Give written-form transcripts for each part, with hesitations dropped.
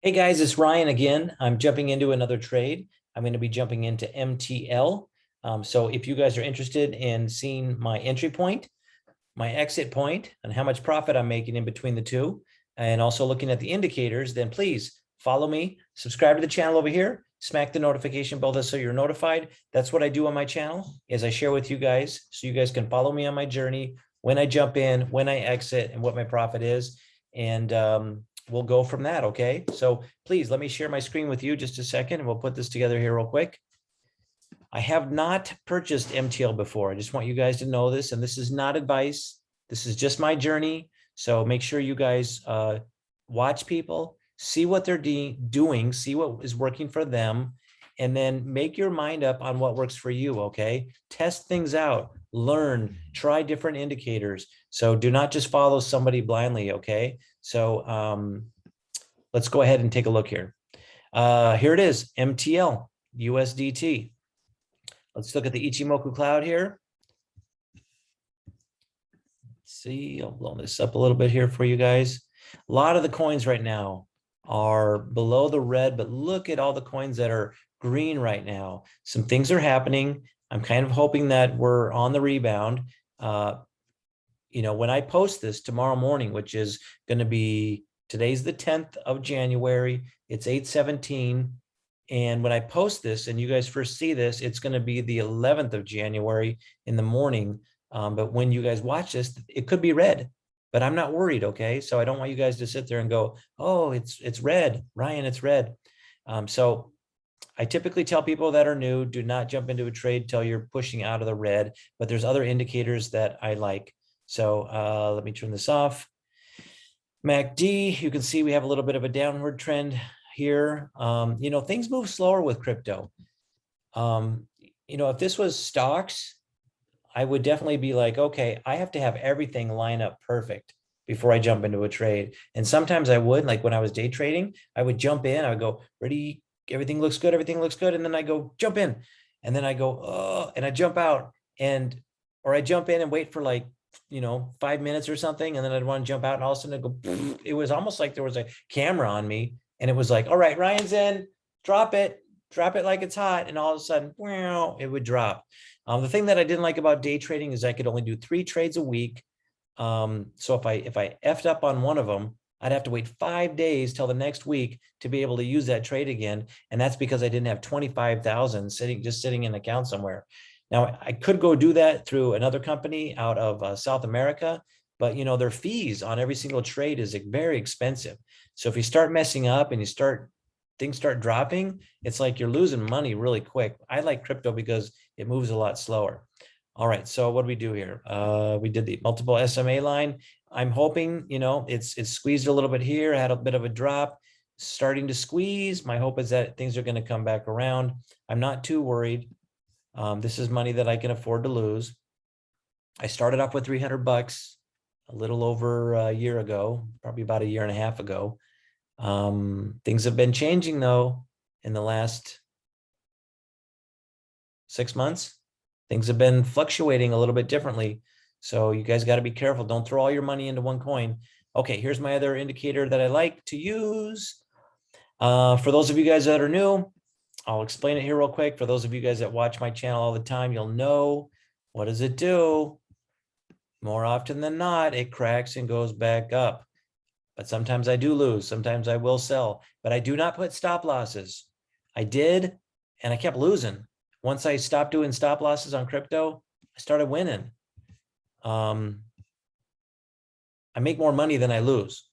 Hey guys, it's Ryan again. I'm jumping into another trade. I'm going to be jumping into MTL. So if you guys are interested in seeing my entry point, my exit point, and how much profit I'm making in between the two, and also looking at the indicators, then please follow me, subscribe to the channel over here, smack the notification bell so you're notified. That's what I do on my channel, is I share with you guys so you guys can follow me on my journey, when I jump in, when I exit, and what my profit is. And we'll go from that, okay? So please let me share my screen with you just a second, and we'll put this together here real quick. I have not purchased MTL before. I just want you guys to know this, and this is not advice. This is just my journey. So make sure you guys watch people, see what they're doing, see what is working for them, and then make your mind up on what works for you, okay? Test things out, learn, try different indicators. So do not just follow somebody blindly, okay? So let's go ahead and take a look here. Here it is, MTL, USDT. Let's look at the Ichimoku Cloud here. Let's see, I'll blow this up a little bit here for you guys. A lot of the coins right now are below the red, but look at all the coins that are green right now. Some things are happening. I'm kind of hoping that we're on the rebound. When I post this tomorrow morning, which is going to be, today's the 10th of January, it's 8:17. And when I post this and you guys first see this, it's going to be the 11th of January in the morning. But when you guys watch this, it could be red, but I'm not worried. Okay. So I don't want you guys to sit there and go, oh, it's red, Ryan, it's red. So I typically tell people that are new, do not jump into a trade till you're pushing out of the red, but there's other indicators that I like. So let me turn this off. MACD, you can see we have a little bit of a downward trend here. Things move slower with crypto. If this was stocks, I would definitely be like, okay, I have to have everything line up perfect before I jump into a trade. And sometimes I would, like when I was day trading, I would jump in, I would go, ready, everything looks good, everything looks good. And then I go jump in, and then I go, oh, and I jump out, or I jump in and wait for 5 minutes or something. And then I'd want to jump out, and all of a sudden I'd go, it was almost like there was a camera on me. And it was like, all right, Ryan's in, drop it like it's hot. And all of a sudden, wow, it would drop. The thing that I didn't like about day trading is I could only do 3 trades a week. So if I effed up on one of them, I'd have to wait 5 days till the next week to be able to use that trade again. And that's because I didn't have 25,000 sitting in an account somewhere. Now I could go do that through another company out of South America, but their fees on every single trade is very expensive. So if you start messing up and things start dropping, it's like you're losing money really quick. I like crypto because it moves a lot slower. All right, so what do we do here? We did the multiple SMA line. I'm hoping, it's squeezed a little bit here, had a bit of a drop, starting to squeeze. My hope is that things are going to come back around. I'm not too worried. This is money that I can afford to lose. I started off with 300 bucks a little over a year ago, probably about a year and a half ago. Things have been changing though in the last 6 months. Things have been fluctuating a little bit differently. So you guys got to be careful. Don't throw all your money into one coin. Okay, here's my other indicator that I like to use. For those of you guys that are new, I'll explain it here real quick. For those of you guys that watch my channel all the time, you'll know, what does it do? More often than not, it cracks and goes back up. But sometimes I do lose. Sometimes I will sell, but I do not put stop losses. I did, and I kept losing. Once I stopped doing stop losses on crypto, I started winning. I make more money than I lose,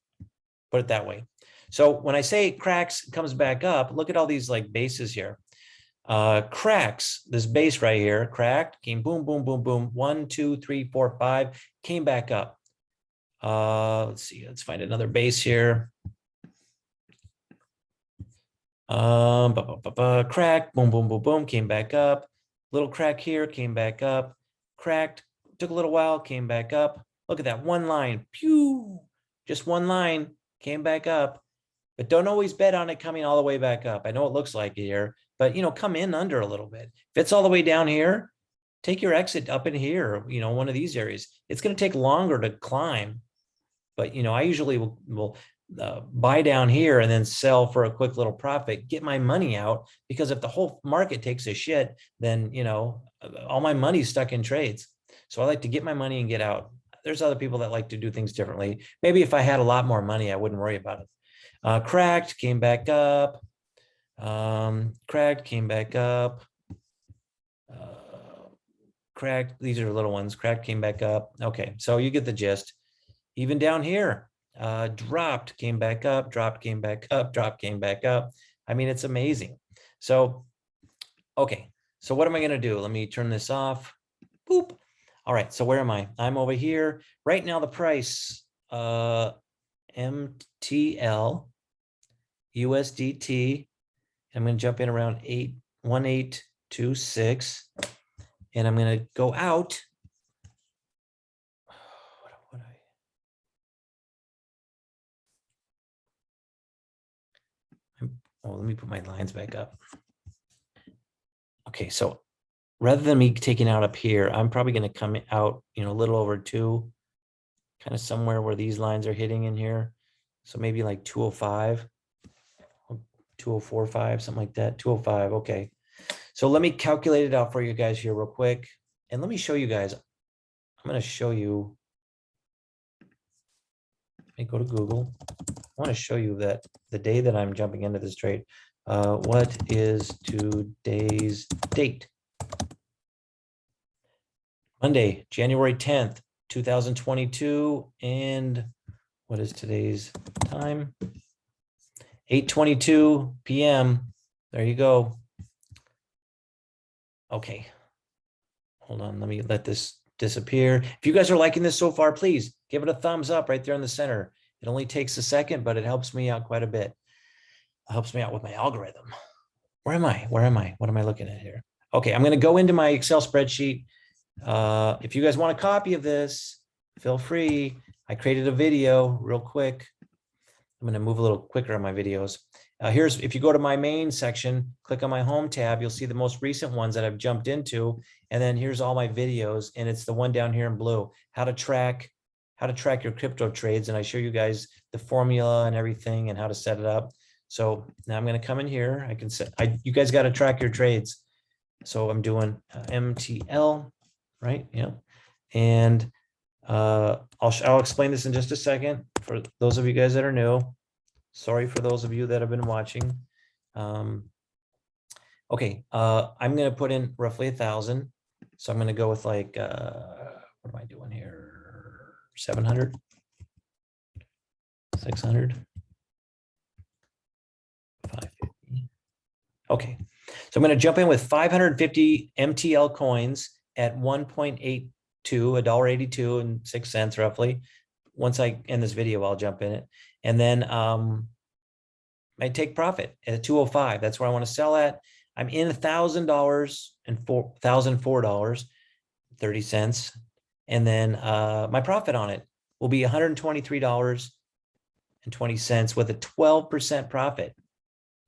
put it that way. So when I say cracks, comes back up, look at all these like bases here. Cracks, this base right here, cracked, came boom, boom, boom, boom, 1, 2, 3, 4, 5, came back up. Let's see, let's find another base here. Crack, boom, boom, boom, boom, came back up. Little crack here, came back up. Cracked, took a little while, came back up. Look at that, one line, pew, just one line, came back up. But don't always bet on it coming all the way back up. I know it looks like it here, but come in under a little bit. If it's all the way down here, take your exit up in here, one of these areas. It's going to take longer to climb, but I usually will buy down here and then sell for a quick little profit, get my money out, because if the whole market takes a shit, then, you know, all my money's stuck in trades. So I like to get my money and get out. There's other people that like to do things differently. Maybe if I had a lot more money, I wouldn't worry about it. Cracked, came back up. Cracked, came back up. Cracked, these are little ones. Cracked, came back up. Okay, so you get the gist. Even down here, dropped, came back up, dropped, came back up, dropped, came back up. I mean, it's amazing. So, okay, so what am I going to do? Let me turn this off. Boop. All right, so where am I? I'm over here. Right now, the price, MTL, USDT, I'm going to jump in around 1826, and I'm going to go out. Oh, let me put my lines back up. Okay, so rather than me taking out up here, I'm probably going to come out, you know, a little over 2, kind of somewhere where these lines are hitting in here. So maybe like 205, 2045, something like that. 205. Okay. So let me calculate it out for you guys here real quick. And let me show you guys. I'm going to show you. Let me go to Google. I want to show you that the day that I'm jumping into this trade. What is today's date? Monday, January 10th, 2022. And what is today's time? 8:22 p.m. There you go. Okay. Hold on. Let me let this disappear. If you guys are liking this so far, please give it a thumbs up right there in the center. It only takes a second, but it helps me out quite a bit. It helps me out with my algorithm. Where am I? Where am I? What am I looking at here? Okay, I'm going to go into my Excel spreadsheet. If you guys want a copy of this, feel free. I created a video real quick. I'm going to move a little quicker on my videos. Here's, if you go to my main section, click on my home tab, you'll see the most recent ones that I've jumped into. And then here's all my videos. And it's the one down here in blue, how to track your crypto trades. And I show you guys the formula and everything and how to set it up. So now I'm going to come in here. I can set, you guys got to track your trades. So I'm doing MTL, right? Yeah. And I'll explain this in just a second for those of you guys that are new. Sorry for those of you that have been watching. Okay, I'm going to put in roughly 1,000. So I'm going to go with like, what am I doing here? 700, 600, 550. Okay, so I'm going to jump in with 550 MTL coins at 1.82, $1.82 roughly. Once I end this video, I'll jump in it. And then I take profit at 205. That's where I want to sell at. I'm in $1,000 and $1,004.30. And then my profit on it will be $123.20 with a 12% profit.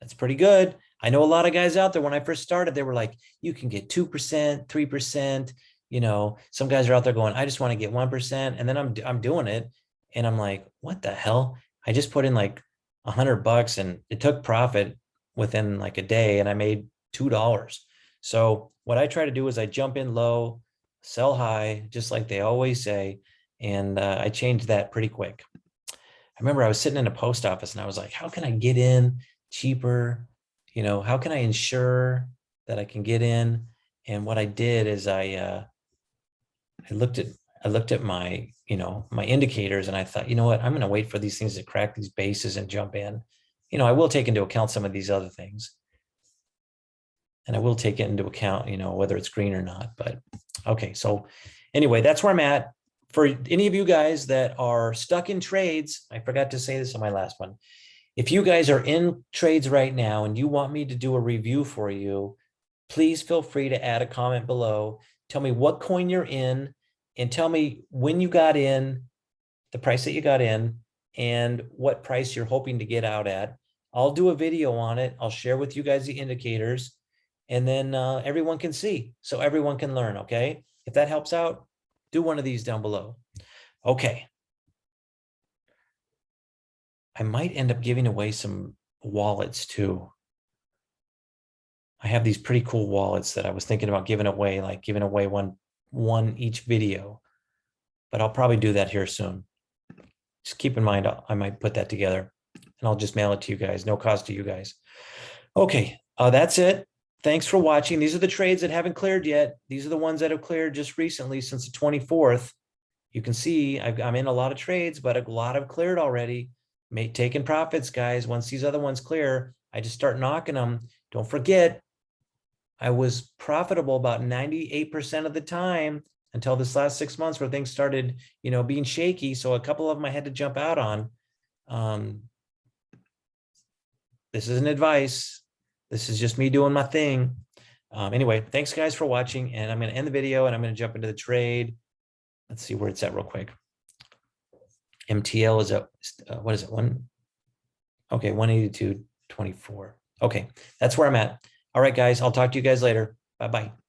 That's pretty good. I know a lot of guys out there, when I first started, they were like, you can get 2%, 3%. You know, some guys are out there going, I just want to get 1%. And then I'm doing it. And I'm like, what the hell? I just put in like $100 and it took profit within like a day and I made $2. So what I try to do is I jump in low, sell high, just like they always say. And I changed that pretty quick. I remember I was sitting in a post office and I was like, how can I get in cheaper? You know, how can I ensure that I can get in? And what I did is I looked at my, you know, my indicators and I thought, you know what, I'm going to wait for these things to crack these bases and jump in. You know, I will take into account some of these other things. And I will take it into account, you know, whether it's green or not. But okay, so anyway, that's where I'm at. For any of you guys that are stuck in trades, I forgot to say this on my last one. If you guys are in trades right now and you want me to do a review for you, please feel free to add a comment below. Tell me what coin you're in and tell me when you got in, the price that you got in, and what price you're hoping to get out at. I'll do a video on it. I'll share with you guys the indicators, and then everyone can see, so everyone can learn, okay? If that helps out, do one of these down below. Okay. I might end up giving away some wallets too. I have these pretty cool wallets that I was thinking about giving away, like giving away one each video, but I'll probably do that here soon. Just keep in mind, I might put that together and I'll just mail it to you guys. No cost to you guys. Okay, that's it. Thanks for watching. These are the trades that haven't cleared yet. These are the ones that have cleared just recently since the 24th. You can see I'm in a lot of trades, but a lot have cleared already. Taking profits, guys. Once these other ones clear, I just start knocking them. Don't forget, I was profitable about 98% of the time until this last 6 months where things started, being shaky. So a couple of them I had to jump out on. This isn't advice. This is just me doing my thing. Anyway, thanks guys for watching, and I'm going to end the video and I'm going to jump into the trade. Let's see where it's at real quick. MTL is at, what is it? Okay, 182.24. Okay, that's where I'm at. All right, guys, I'll talk to you guys later. Bye-bye.